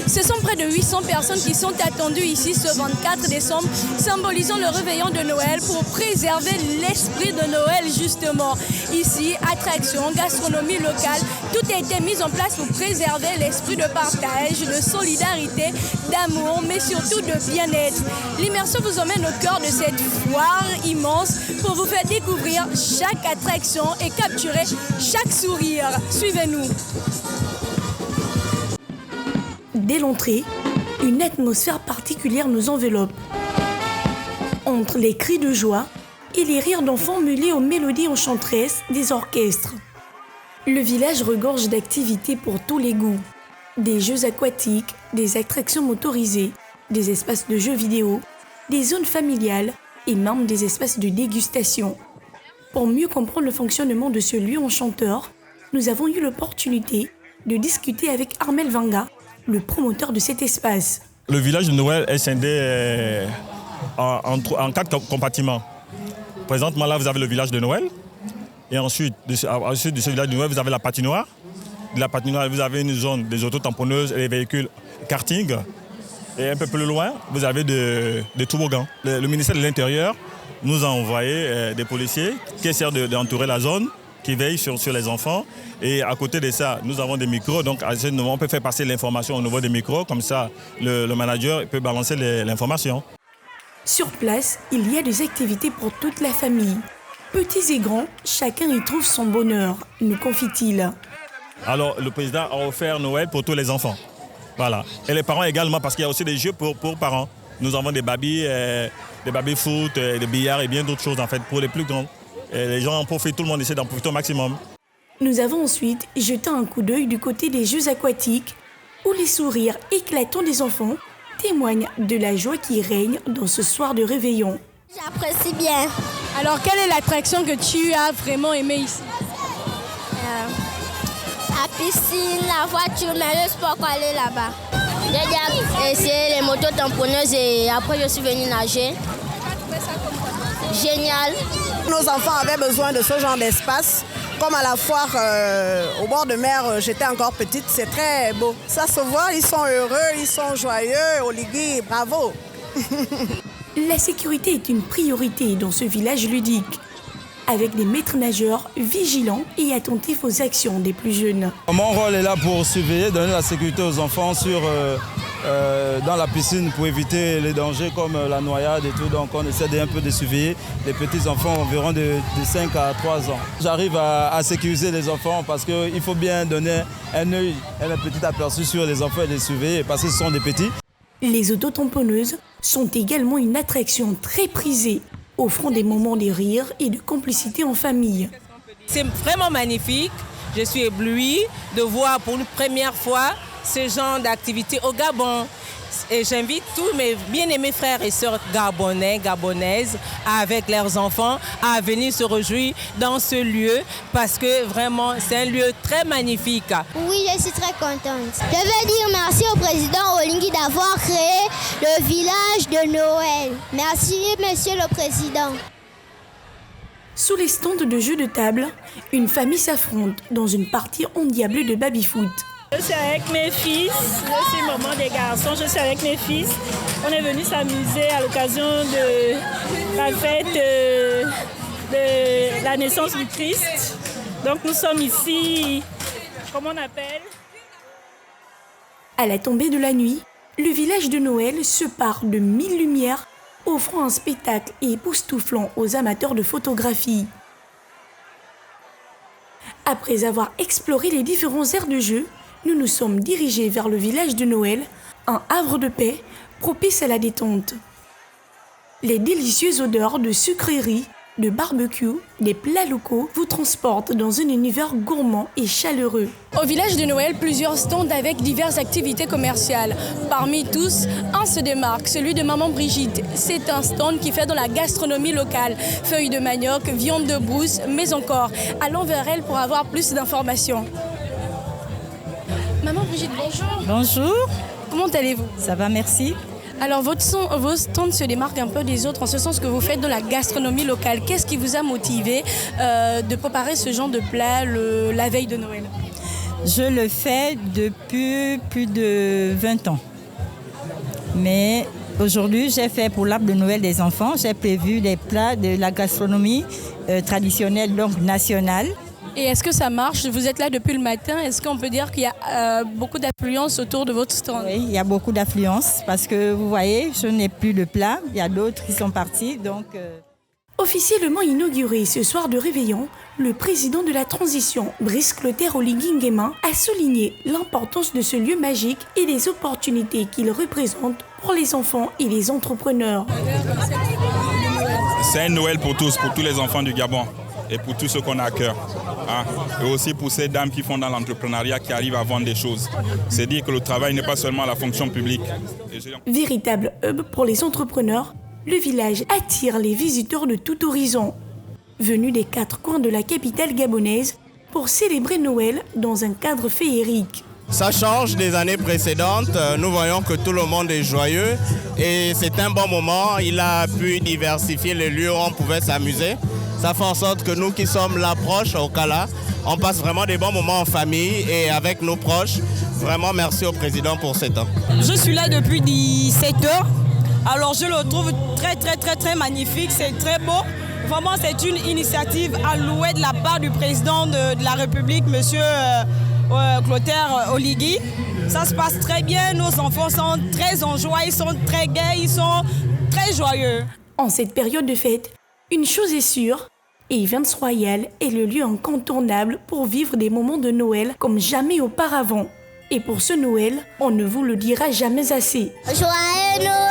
Ce sont près de 800 personnes qui sont attendues ici ce 24 décembre, symbolisant le réveillon de Noël pour préserver l'esprit de Noël justement. Ici, attractions, gastronomie locale, tout a été mis en place pour préserver l'esprit de partage, de solidarité, d'amour, mais surtout de bien-être. L'immersion vous emmène au cœur de cette foire immense pour vous faire découvrir chaque attraction et capturer chaque sourire. Suivez-nous. Dès l'entrée, une atmosphère particulière nous enveloppe. Entre les cris de joie et les rires d'enfants mêlés aux mélodies enchanteresses des orchestres. Le village regorge d'activités pour tous les goûts. Des jeux aquatiques, des attractions motorisées, des espaces de jeux vidéo, des zones familiales et même des espaces de dégustation. Pour mieux comprendre le fonctionnement de ce lieu enchanteur, nous avons eu l'opportunité de discuter avec Armel Vanga, le promoteur de cet espace. Le village de Noël est scindé en 4 compartiments. Présentement, là, vous avez le village de Noël. Et ensuite de ce village de Noël, vous avez la patinoire. De la patinoire, vous avez une zone des autotamponneuses et des véhicules karting. Et un peu plus loin, vous avez des toboggans. Le ministère de l'Intérieur nous a envoyé des policiers qui essaient d'entourer la zone, qui veillent sur les enfants. Et à côté de ça, nous avons des micros. Donc, on peut faire passer l'information au niveau des micros. Comme ça, le manager peut balancer l'information. Sur place, il y a des activités pour toute la famille. Petits et grands, chacun y trouve son bonheur, nous confie-t-il. Alors, le président a offert Noël pour tous les enfants. Voilà. Et les parents également, parce qu'il y a aussi des jeux pour parents. Nous avons des baby foot, des billards et bien d'autres choses en fait pour les plus grands. Et les gens en profitent, tout le monde essaie d'en profiter au maximum. Nous avons ensuite jeté un coup d'œil du côté des jeux aquatiques, où les sourires éclatants des enfants témoignent de la joie qui règne dans ce soir de réveillon. J'apprécie bien. Alors, quelle est l'attraction que tu as vraiment aimée ici? La piscine, la voiture, mais le sport, quoi, aller là-bas. J'ai déjà essayé les motos tamponneuses et après je suis venue nager. Génial. Nos enfants avaient besoin de ce genre d'espace. Comme à la foire au bord de mer, j'étais encore petite, c'est très beau. Ça se voit, ils sont heureux, ils sont joyeux. Oligui, bravo. La sécurité est une priorité dans ce village ludique, avec des maîtres nageurs vigilants et attentifs aux actions des plus jeunes. Mon rôle est là pour surveiller, donner la sécurité aux enfants dans la piscine pour éviter les dangers comme la noyade et tout. Donc on essaie un peu de surveiller les petits enfants environ de 5 à 3 ans. J'arrive à sécuriser les enfants parce qu'il faut bien donner un œil, un petit aperçu sur les enfants et les surveiller parce que ce sont des petits. Les autotamponneuses sont également une attraction très prisée, offrant des moments de rire et de complicité en famille. C'est vraiment magnifique. Je suis éblouie de voir pour une première fois ce genre d'activité au Gabon. Et j'invite tous mes bien-aimés frères et sœurs gabonais, gabonaises, avec leurs enfants, à venir se réjouir dans ce lieu parce que vraiment c'est un lieu très magnifique. Oui, je suis très contente. Je veux dire merci au président Oligui d'avoir créé le village de Noël. Merci, monsieur le président. Sous les stands de jeux de table, une famille s'affronte dans une partie endiablée de baby-foot. Je suis avec mes fils, je suis maman des garçons, je suis avec mes fils. On est venu s'amuser à l'occasion de la fête de la naissance du Christ. Donc nous sommes ici, comment on appelle? À la tombée de la nuit, le village de Noël se pare de 1000 lumières, offrant un spectacle époustouflant aux amateurs de photographie. Après avoir exploré les différents aires de jeu, nous nous sommes dirigés vers le village de Noël, un havre de paix propice à la détente. Les délicieuses odeurs de sucreries, de barbecue, des plats locaux vous transportent dans un univers gourmand et chaleureux. Au village de Noël, plusieurs stands avec diverses activités commerciales. Parmi tous, un se démarque, celui de Maman Brigitte. C'est un stand qui fait dans la gastronomie locale. Feuilles de manioc, viande de brousse, mais encore. Allons vers elle pour avoir plus d'informations. Maman Brigitte, bonjour. Bonjour. Comment allez-vous? Ça va, merci. Alors, vos stands se démarquent un peu des autres en ce sens que vous faites dans la gastronomie locale. Qu'est-ce qui vous a motivé de préparer ce genre de plat la veille de Noël? Je le fais depuis plus de 20 ans. Mais aujourd'hui, j'ai fait pour l'arbre de Noël des enfants, j'ai prévu des plats de la gastronomie traditionnelle, donc nationale. Et est-ce que ça marche? Vous êtes là depuis le matin. Est-ce qu'on peut dire qu'il y a beaucoup d'affluence autour de votre stand? Oui, il y a beaucoup d'affluence parce que vous voyez, je n'ai plus de plats. Il y a d'autres qui sont partis. Donc, Officiellement inauguré ce soir de réveillon, le président de la transition, Brice Clotaire Oligui Nguema, a souligné l'importance de ce lieu magique et les opportunités qu'il représente pour les enfants et les entrepreneurs. C'est un Noël pour tous les enfants du Gabon et pour tous ceux qu'on a à cœur. Et aussi pour ces dames qui font dans l'entrepreneuriat, qui arrivent à vendre des choses. C'est dire que le travail n'est pas seulement la fonction publique. Véritable hub pour les entrepreneurs, le village attire les visiteurs de tout horizon, venus des 4 coins de la capitale gabonaise pour célébrer Noël dans un cadre féerique. Ça change des années précédentes, nous voyons que tout le monde est joyeux et c'est un bon moment, il a pu diversifier les lieux où on pouvait s'amuser. Ça fait en sorte que nous qui sommes là proches au Kala, on passe vraiment des bons moments en famille et avec nos proches. Vraiment merci au président pour ce temps. Je suis là depuis 17 heures. Alors je le trouve très magnifique, c'est très beau. Vraiment c'est une initiative allouée de la part du président de la République, monsieur Clotaire Oligui. Ça se passe très bien, nos enfants sont très en joie, ils sont très gais, ils sont très joyeux. En cette période de fête, une chose est sûre, Events Royal est le lieu incontournable pour vivre des moments de Noël comme jamais auparavant. Et pour ce Noël, on ne vous le dira jamais assez. Joyeux Noël!